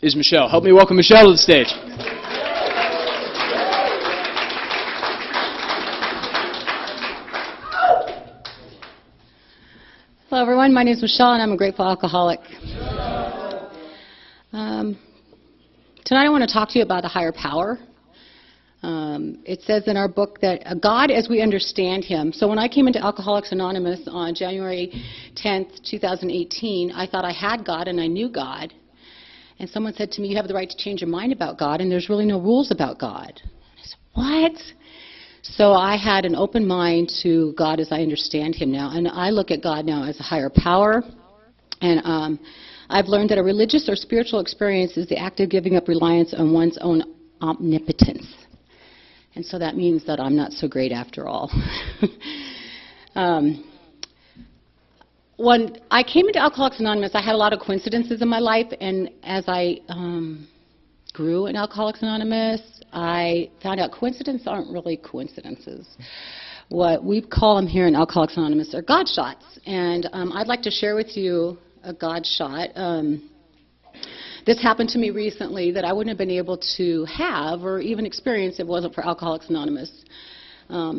is Michelle. Help me welcome Michelle to the stage. Hello, everyone. My name is Michelle, and I'm a grateful alcoholic. Tonight I want to talk to you about a higher power. It says in our book that God as we understand Him. So when I came into Alcoholics Anonymous on January 10th, 2018, I thought I had God and I knew God. And someone said to me, you have the right to change your mind about God, and there's really no rules about God. I said, what? So I had an open mind to God as I understand Him now. And I look at God now as a higher power. And I've learned that a religious or spiritual experience is the act of giving up reliance on one's own omnipotence. And so that means that I'm not so great after all. When I came into Alcoholics Anonymous, I had a lot of coincidences in my life. And as I grew in Alcoholics Anonymous, I found out coincidences aren't really coincidences. What we call them here in Alcoholics Anonymous are God shots. And I'd like to share with you a God shot. This happened to me recently that I wouldn't have been able to have or even experience if it wasn't for Alcoholics Anonymous.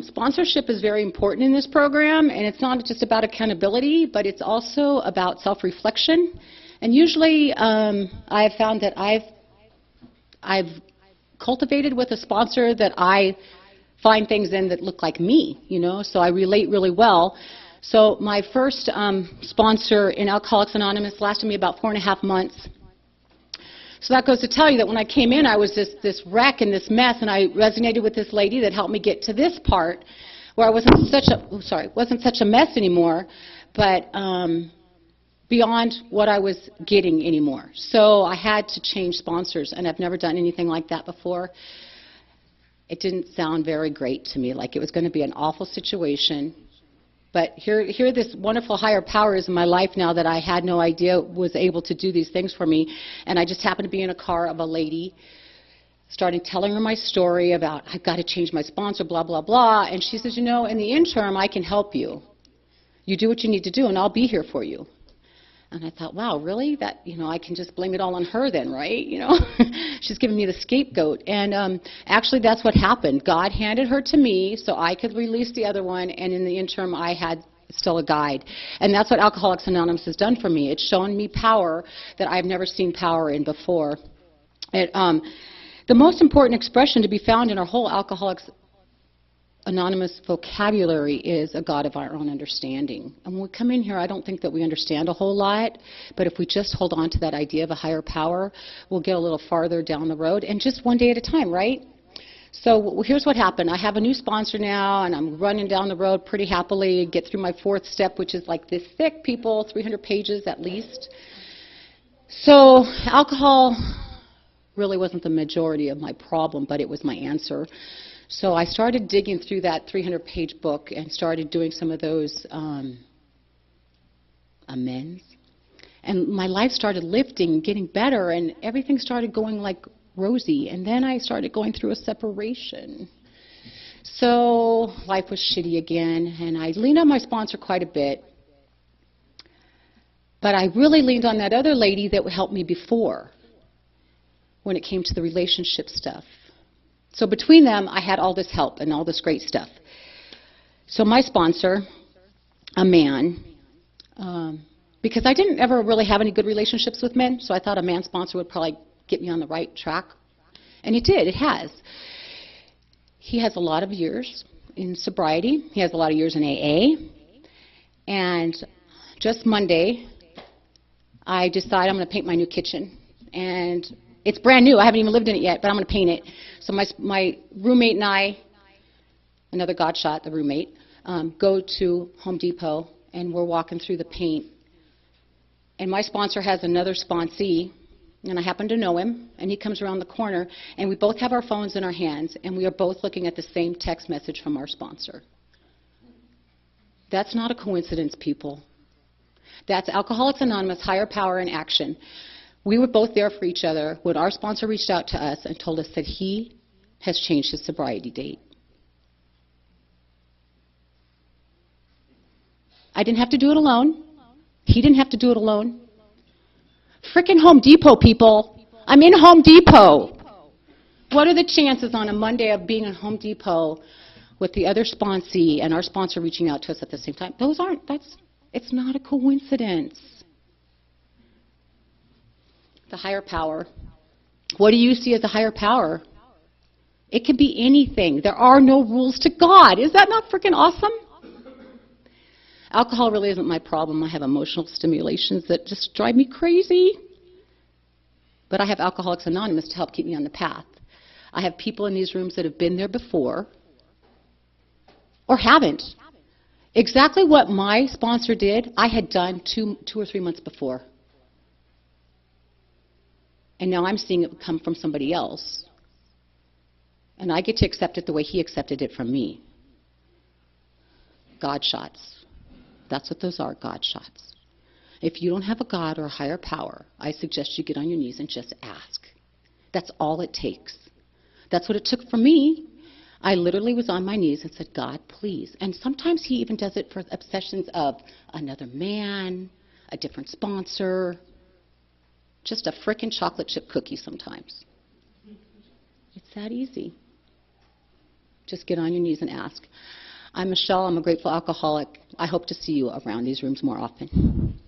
Sponsorship is very important in this program, and it's not just about accountability, but it's also about self-reflection. And usually I've found that I've cultivated with a sponsor that I find things in that look like me, you know, so I relate really well. So my first sponsor in Alcoholics Anonymous lasted me about 4.5 months. So that goes to tell you that when I came in, I was this wreck and this mess, and I resonated with this lady that helped me get to this part where I wasn't such a mess anymore, but beyond what I was getting anymore. So I had to change sponsors, and I've never done anything like that before. It didn't sound very great to me, like it was going to be an awful situation. But here this wonderful higher power is in my life now that I had no idea was able to do these things for me. And I just happened to be in a car of a lady, started telling her my story about, I've got to change my sponsor, blah, blah, blah. And she says, you know, in the interim, I can help you. You do what you need to do, and I'll be here for you. And I thought, wow, really? That, you know, I can just blame it all on her then, right? You know, she's giving me the scapegoat. And actually, that's what happened. God handed her to me so I could release the other one, and in the interim, I had still a guide. And that's what Alcoholics Anonymous has done for me. It's shown me power that I've never seen power in before. The most important expression to be found in our whole Alcoholics Anonymous vocabulary is a God of our own understanding. And when we come in here, I don't think that we understand a whole lot, but if we just hold on to that idea of a higher power, we'll get a little farther down the road, and just one day at a time, right? So here's what happened. I have a new sponsor now, and I'm running down the road pretty happily, get through my 4th step, which is like this thick, people, 300 pages at least. So alcohol really wasn't the majority of my problem, but it was my answer. So I started digging through that 300-page book and started doing some of those amends. And my life started lifting, getting better, and everything started going like rosy. And then I started going through a separation. So life was shitty again, and I leaned on my sponsor quite a bit. But I really leaned on that other lady that helped me before when it came to the relationship stuff. So between them, I had all this help and all this great stuff. So my sponsor, a man, because I didn't ever really have any good relationships with men, so I thought a man sponsor would probably get me on the right track. And it did, it has. He has a lot of years in sobriety. He has a lot of years in AA. And just Monday, I decided I'm going to paint my new kitchen. And it's brand new. I haven't even lived in it yet, but I'm going to paint it. So my roommate and I, another God shot, the roommate, go to Home Depot, and we're walking through the paint. And my sponsor has another sponsee, and I happen to know him, and he comes around the corner, and we both have our phones in our hands, and we are both looking at the same text message from our sponsor. That's not a coincidence, people. That's Alcoholics Anonymous, higher power in action. We were both there for each other when our sponsor reached out to us and told us that he has changed his sobriety date. I didn't have to do it alone. He didn't have to do it alone. Frickin' Home Depot, people. I'm in Home Depot. What are the chances on a Monday of being in Home Depot with the other sponsee and our sponsor reaching out to us at the same time? It's not a coincidence. The higher power. What do you see as a higher power? It can be anything. There are no rules to God. Is that not freaking awesome? Alcohol really isn't my problem. I have emotional stimulations that just drive me crazy. But I have Alcoholics Anonymous to help keep me on the path. I have people in these rooms that have been there before or haven't. Exactly what my sponsor did, I had done two or 3 months before. And now I'm seeing it come from somebody else. And I get to accept it the way he accepted it from me. God shots. That's what those are, God shots. If you don't have a God or a higher power, I suggest you get on your knees and just ask. That's all it takes. That's what it took for me. I literally was on my knees and said, God, please. And sometimes he even does it for obsessions of another man, a different sponsor, just a frickin' chocolate chip cookie sometimes. It's that easy. Just get on your knees and ask. I'm Michelle. I'm a grateful alcoholic. I hope to see you around these rooms more often.